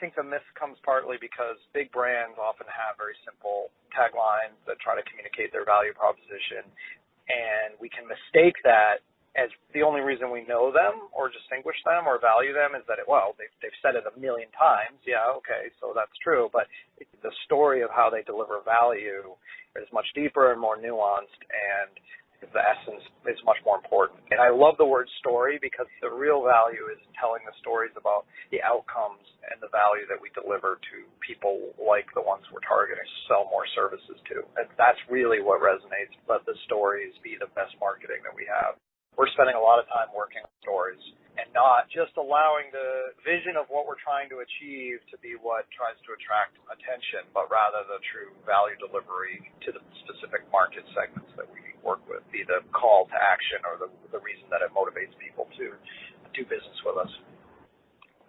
think the myth comes partly because big brands often have very simple taglines that try to communicate their value proposition, and we can mistake that as the only reason we know them or distinguish them or value them is that, they've said it a million times. Yeah, okay, so that's true. But the story of how they deliver value is much deeper and more nuanced, and the essence is much more important. And I love the word story because the real value is telling the stories about the outcomes and the value that we deliver to people like the ones we're targeting to sell more services to. And that's really what resonates. Let the stories be the best marketing that we have. We're spending a lot of time working on stories and not just allowing the vision of what we're trying to achieve to be what tries to attract attention, but rather the true value delivery to the specific market segments that we work with, be the call to action or the reason that it motivates people to do business with us.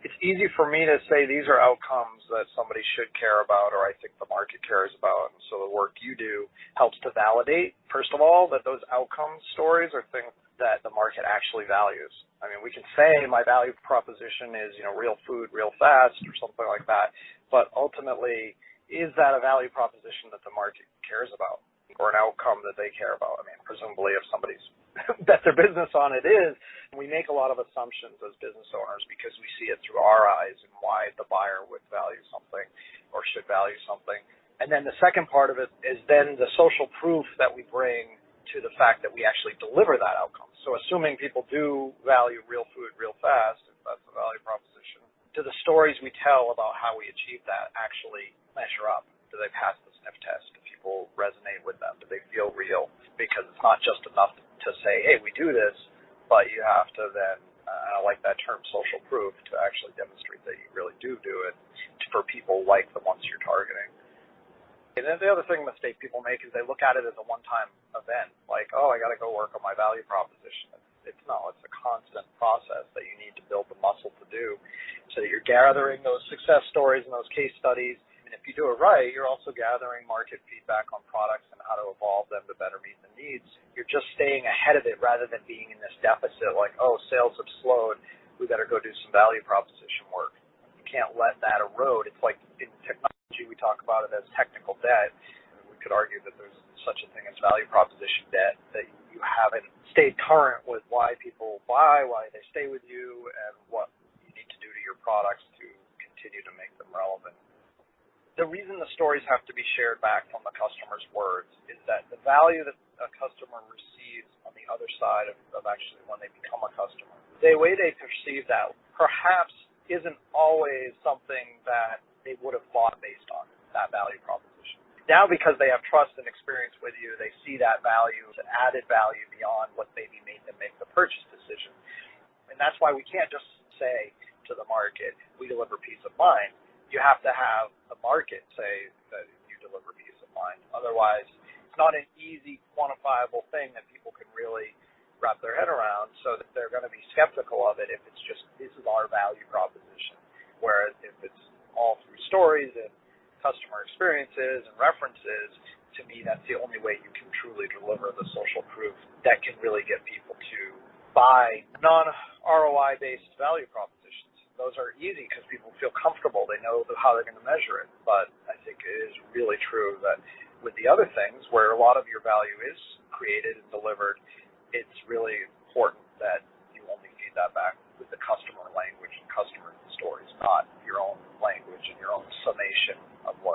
It's easy for me to say these are outcomes that somebody should care about or I think the market cares about. And so the work you do helps to validate, first of all, that those outcome stories are things that the market actually values. I mean, we can say my value proposition is, real food, real fast or something like that, but ultimately, is that a value proposition that the market cares about or an outcome that they care about? I mean, presumably if somebody's bet their business on it is, we make a lot of assumptions as business owners because we see it through our eyes and why the buyer would value something or should value something. And then the second part of it is then the social proof that we bring to the fact that we actually deliver that outcome. So assuming people do value real food real fast, if that's the value proposition, do the stories we tell about how we achieve that actually measure up? Do they pass the sniff test? Do people resonate with them? Do they feel real? Because it's not just enough to say, hey, we do this, but you have to then, I like that term, social proof, to actually demonstrate that you really do it for people like the ones you're targeting. And then the other mistake people make is they look at it as a one-time event, like, I got to go work on my value proposition. It's a constant process that you need to build the muscle to do so that you're gathering those success stories and those case studies. And if you do it right, you're also gathering market feedback on products and how to evolve them to better meet the needs. You're just staying ahead of it rather than being in this deficit like, sales have slowed, we better go do some value proposition work. You can't let that erode. It's like in technology, we talk about it as technical debt. We could argue that there's such a thing as value proposition debt, that you haven't stayed current with why people buy, why they stay with you, and what you need to do to your products to continue to make them relevant. The reason the stories have to be shared back from the customer's words is that the value that a customer receives on the other side of actually when they become a customer, the way they perceive that perhaps isn't always something that they would have bought based on that value proposition. Now, because they have trust and experience with you, they see that value, the added value beyond what maybe made them make the purchase decision. And that's why we can't just say to the market, we deliver peace of mind. You have to have the market say that you deliver peace of mind. Otherwise, it's not an easy, quantifiable thing that people can really wrap their head around, so that they're going to be skeptical of it if it's just, this is our value proposition. Whereas if it's all through stories and customer experiences and references, to me, that's the only way you can truly deliver the social proof that can really get people to buy non-ROI based value propositions. Those are easy because people feel comfortable. They know how they're going to measure it. But I think it is really true that with the other things where a lot of your value is created and delivered, it's really important that you only feed that back with the customer language and customer stories, not your own language and your own summation of what